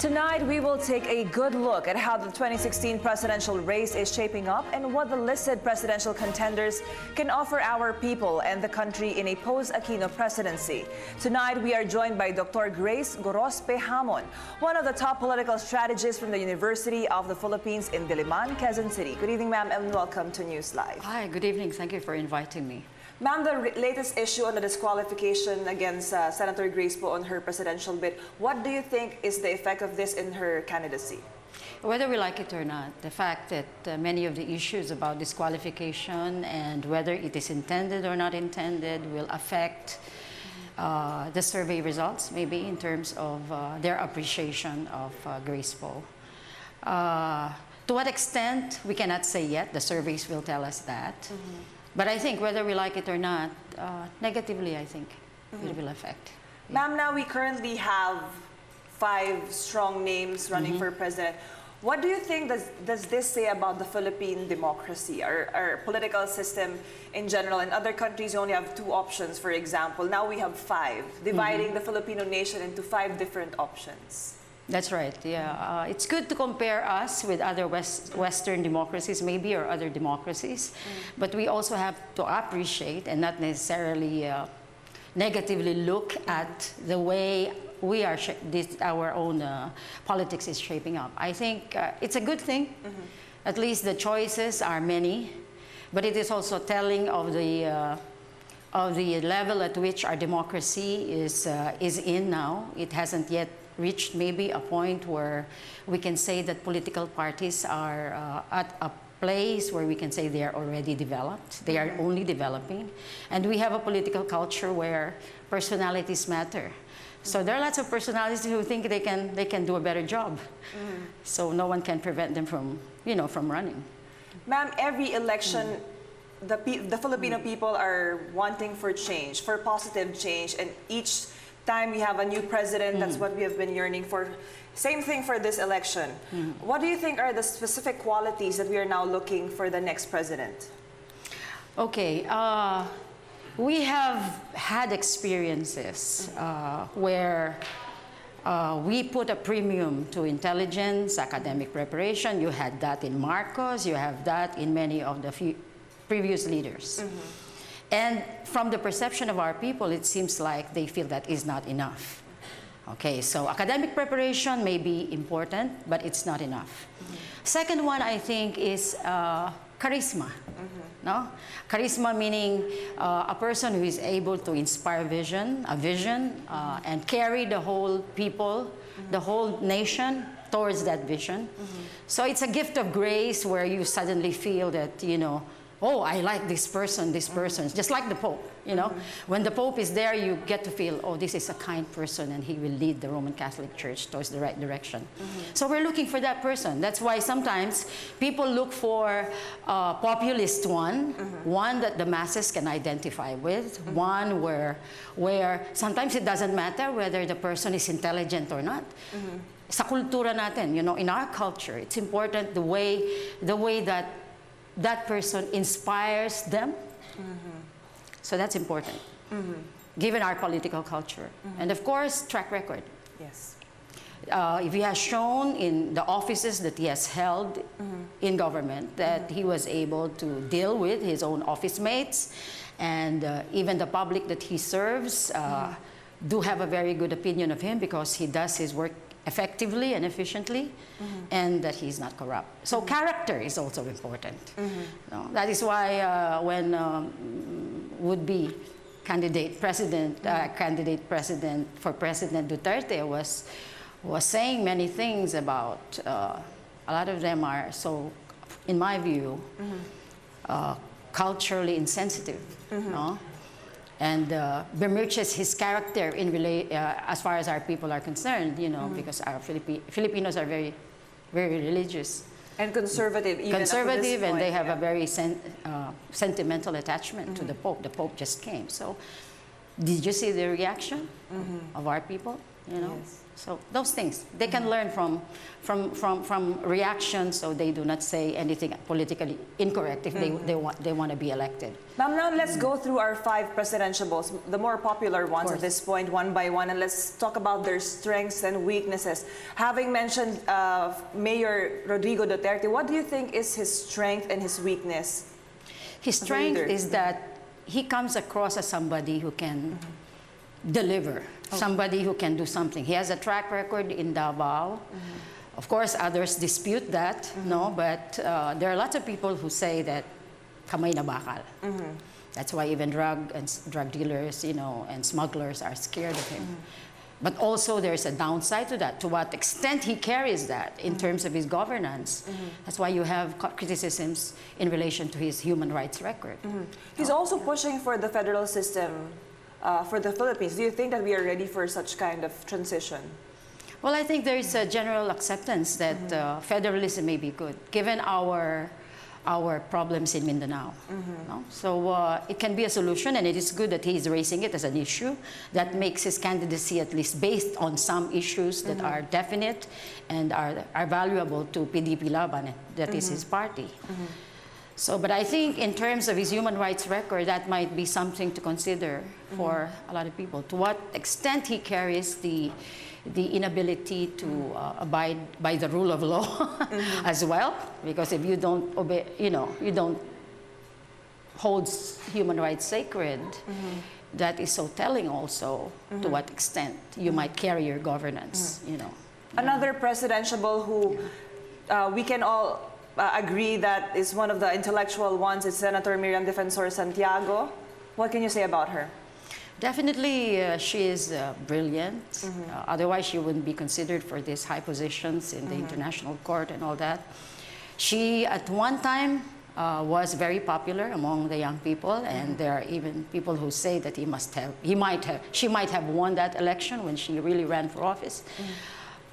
Tonight, we will take a good look at how the 2016 presidential race is shaping up and what the listed presidential contenders can offer our people and the country in a post-Aquino presidency. Tonight, we are joined by Dr. Grace Gorospe Jamon, one of the top political strategists from the University of the Philippines in Diliman, Quezon City. Good evening, ma'am, and welcome to NewsLife. Hi, good evening. Thank you for inviting me. Ma'am, the latest issue on the disqualification against Senator Grace po on her presidential bid, what do you think is the effect of this in her candidacy? Whether we like it or not, the fact that many of the issues about disqualification and whether it is intended or not intended will affect the survey results, maybe in terms of their appreciation of Grace po. To what extent, we cannot say yet. The surveys will tell us that. But I think whether we like it or not, negatively, I think it will affect. Ma'am, now we currently have 5 strong names running for president. What do you think does this say about the Philippine democracy, our political system in general? In other countries, you only have 2 options, for example. Now we have 5, dividing the Filipino nation into 5 different options. That's right, yeah. It's good to compare us with other Western democracies, maybe, or other democracies. But we also have to appreciate and not necessarily negatively look at the way we are our own politics is shaping up. I think it's a good thing. At least the choices are many, but it is also telling of the level at which our democracy is in now. It hasn't yet reached maybe a point where we can say that political parties are at a place where we can say they are already developed. They are only developing. And we have a political culture where personalities matter. So there are lots of personalities who think they can do a better job. So no one can prevent them from, from running. Ma'am, every election, the Filipino people are wanting for change, for positive change, and each time we have a new president, that's what we have been yearning for. Same thing for this election. What do you think are the specific qualities that we are now looking for the next president? Okay, we have had experiences where we put a premium to intelligence, academic preparation. You had that in Marcos, you have that in many of the previous leaders. And from the perception of our people, it seems like they feel that is not enough. Okay, so academic preparation may be important, but it's not enough. Second one, I think, is charisma. No? Charisma meaning a person who is able to inspire a vision, and carry the whole people, the whole nation towards that vision. So it's a gift of grace where you suddenly feel that, oh, I like this person, just like the Pope, When the Pope is there, you get to feel, oh, this is a kind person and he will lead the Roman Catholic Church towards the right direction. So we're looking for that person. That's why sometimes people look for a populist one that the masses can identify with, one where sometimes it doesn't matter whether the person is intelligent or not. Sa kultura natin, in our culture, it's important the way that person inspires them. So that's important, given our political culture. And of course, track record. Yes. If he has shown in the offices that he has held in government that he was able to deal with his own office mates, and even the public that he serves do have a very good opinion of him because he does his work effectively and efficiently, and that he's not corrupt. So character is also important. That is why when would-be candidate president for President Duterte was saying many things about, a lot of them are so, in my view, culturally insensitive. No? And besmirches his character as far as our people are concerned, because our Filipinos are very, very religious. And conservative, even conservative, up to this point, and they have a very sentimental attachment to the Pope. The Pope just came. So, did you see the reaction of our people? you know. Yes. So those things, they can learn from reactions, so they do not say anything politically incorrect if they want to be elected. Now let's go through our 5 presidentiables, the more popular ones at this point, one by one, and let's talk about their strengths and weaknesses. Having mentioned Mayor Rodrigo Duterte, what do you think is his strength and his weakness? His strength is that he comes across as somebody who can deliver, somebody who can do something. He has a track record in Davao. Of course, others dispute that, no, but there are lots of people who say that kamay na bakal. That's why even drug dealers, you know, and smugglers are scared of him. But also there's a downside to that, to what extent he carries that in terms of his governance. That's why you have criticisms in relation to his human rights record. He's also pushing for the federal system for the Philippines. Do you think that we are ready for such kind of transition? Well, I think there is a general acceptance that federalism may be good, given our problems in Mindanao. No? So it can be a solution, and it is good that he is raising it as an issue that makes his candidacy at least based on some issues that are definite and are valuable to PDP Laban, that is his party. So, but I think in terms of his human rights record, that might be something to consider for a lot of people. To what extent he carries the inability to abide by the rule of law as well, because if you don't obey, you know, you don't hold human rights sacred, that is so telling also to what extent you might carry your governance, you know. Another presidentiable who we can all agree that is one of the intellectual ones is Senator Miriam Defensor Santiago. What can you say about her? Definitely, she is brilliant. Otherwise, she wouldn't be considered for these high positions in the international court and all that. She, at one time, was very popular among the young people, and there are even people who say that she might have won that election when she really ran for office.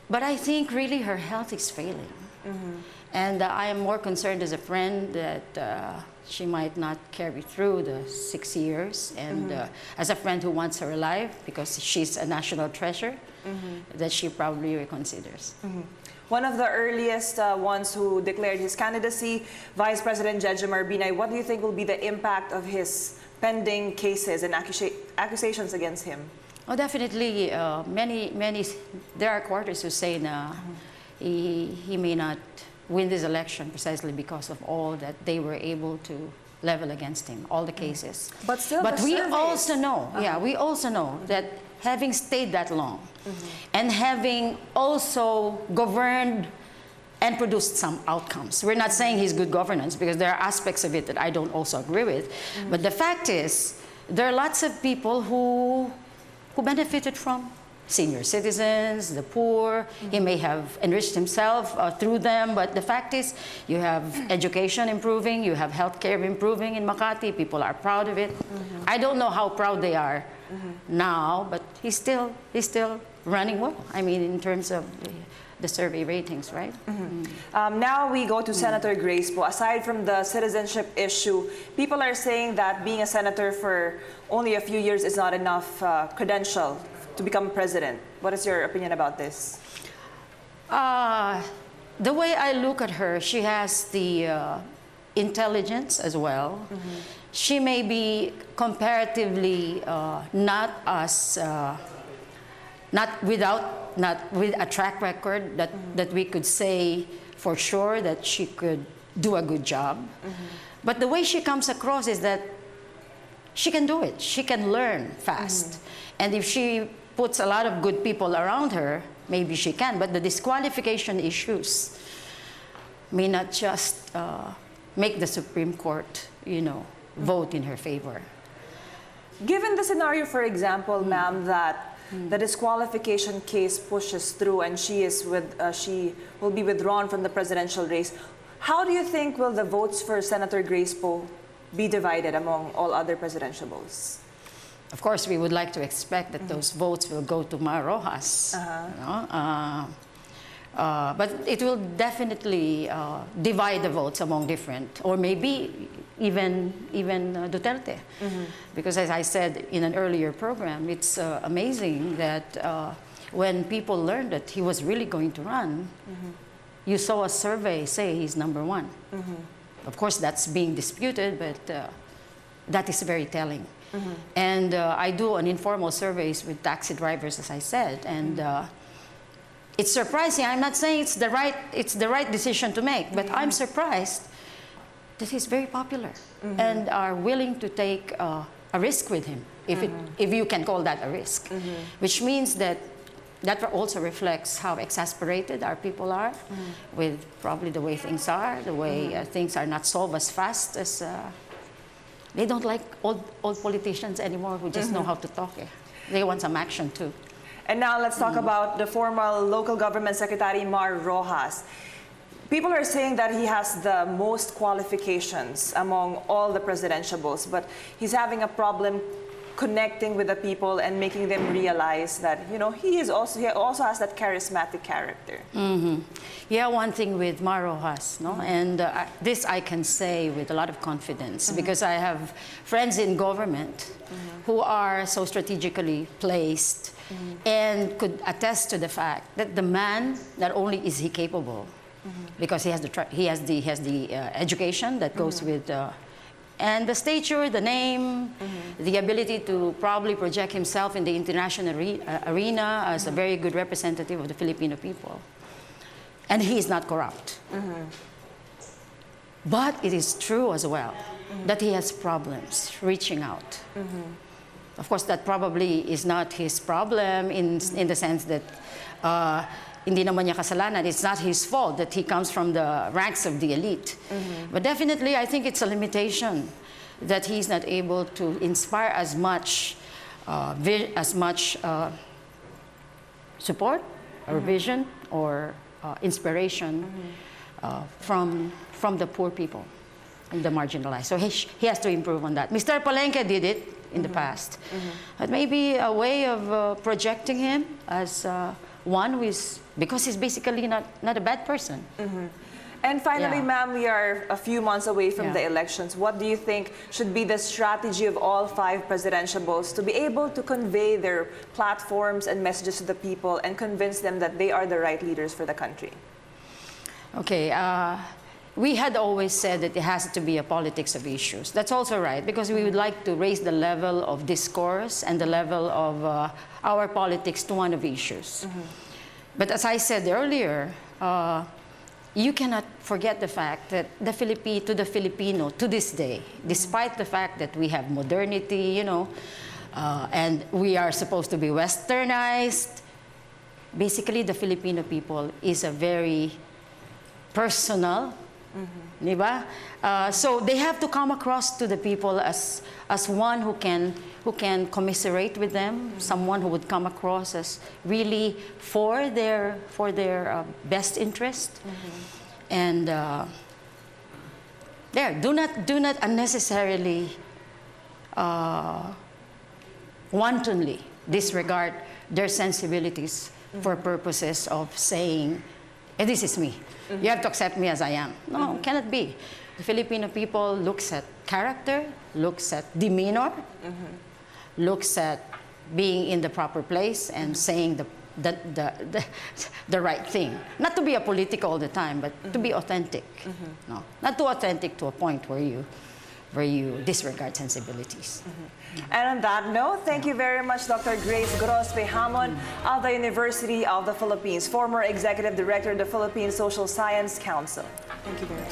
But I think really her health is failing. And I am more concerned as a friend that she might not carry through the 6 years. And as a friend who wants her alive, because she's a national treasure, that she probably reconsiders. One of the earliest ones who declared his candidacy, Vice President Jejomar Binay, what do you think will be the impact of his pending cases and accusations against him? Oh, definitely. There are quarters who say na he may not win this election precisely because of all that they were able to level against him, all the cases. But still, we also know, we also know that having stayed that long and having also governed and produced some outcomes. We're not saying he's good governance, because there are aspects of it that I don't also agree with. But the fact is, there are lots of people who benefited from senior citizens, the poor. He may have enriched himself through them, but the fact is, you have education improving, you have healthcare improving in Makati. People are proud of it. I don't know how proud they are now, but he's still running well. I mean, in terms of the survey ratings, right? Now we go to Senator Grace po. Aside from the citizenship issue, people are saying that being a senator for only a few years is not enough credential to become president. What is your opinion about this? The way I look at her, she has the intelligence as well. She may be comparatively not with a track record that we could say for sure that she could do a good job. But the way she comes across is that she can do it. She can learn fast. And if she puts a lot of good people around her, maybe she can. But the disqualification issues may not just make the Supreme Court, vote in her favor. Given the scenario, for example, ma'am, that the disqualification case pushes through and she will be withdrawn from the presidential race, how do you think will the votes for Senator Grace Poe be divided among all other presidentiables? Of course, we would like to expect that those votes will go to Ma Rojas. But it will definitely divide the votes among different, or maybe even Duterte. Because as I said in an earlier program, it's amazing that when people learned that he was really going to run, you saw a survey say he's number one. Of course, that's being disputed, but that is very telling. And I do an informal surveys with taxi drivers, as I said, and it's surprising. I'm not saying it's the right decision to make, but I'm surprised that he's very popular and are willing to take a risk with him, if you can call that a risk, which means that also reflects how exasperated our people are with probably the way things are, the way things are not solved as fast as they don't like old politicians anymore who just know how to talk. They want some action too. And now let's talk about the former local government secretary, Mar Rojas. People are saying that he has the most qualifications among all the presidentiables, but he's having a problem connecting with the people and making them realize that, you know, he also has that charismatic character. Yeah, one thing with Mar Rojas, no? And this I can say with a lot of confidence because I have friends in government who are so strategically placed and could attest to the fact that the man, not only is he capable, because he has the education that goes with and the stature, the name, the ability to probably project himself in the international arena as a very good representative of the Filipino people. And he is not corrupt. But it is true as well that he has problems reaching out. Of course, that probably is not his problem in the sense that hindi naman niya kasalanan. It's not his fault that he comes from the ranks of the elite. But definitely, I think it's a limitation that he's not able to inspire as much support or vision or inspiration from the poor people and the marginalized. So he has to improve on that. Mr. Palenque did it in the past. But maybe a way of projecting him as one who is, because he's basically not a bad person. And finally, ma'am, we are a few months away from the elections. What do you think should be the strategy of all 5 presidentiables to be able to convey their platforms and messages to the people and convince them that they are the right leaders for the country? Okay, we had always said that it has to be a politics of issues. That's also right, because we would like to raise the level of discourse and the level of our politics to one of issues. But as I said earlier, you cannot forget the fact that the Filipino to this day, despite the fact that we have modernity, you know, and we are supposed to be westernized, basically the Filipino people is a very personal, di ba? So they have to come across to the people as one who can commiserate with them, someone who would come across as really for their best interest, and do not unnecessarily wantonly disregard their sensibilities for purposes of saying, hey, this is me. You have to accept me as I am. No, cannot be. The Filipino people looks at character, looks at demeanor, looks at being in the proper place and saying the right thing. Not to be a politic all the time, but to be authentic. No, not too authentic to a point where you disregard sensibilities. And on that note, thank you very much, Dr. Grace Gorospe Jamon of the University of the Philippines, former Executive Director of the Philippine Social Science Council. Thank you very much.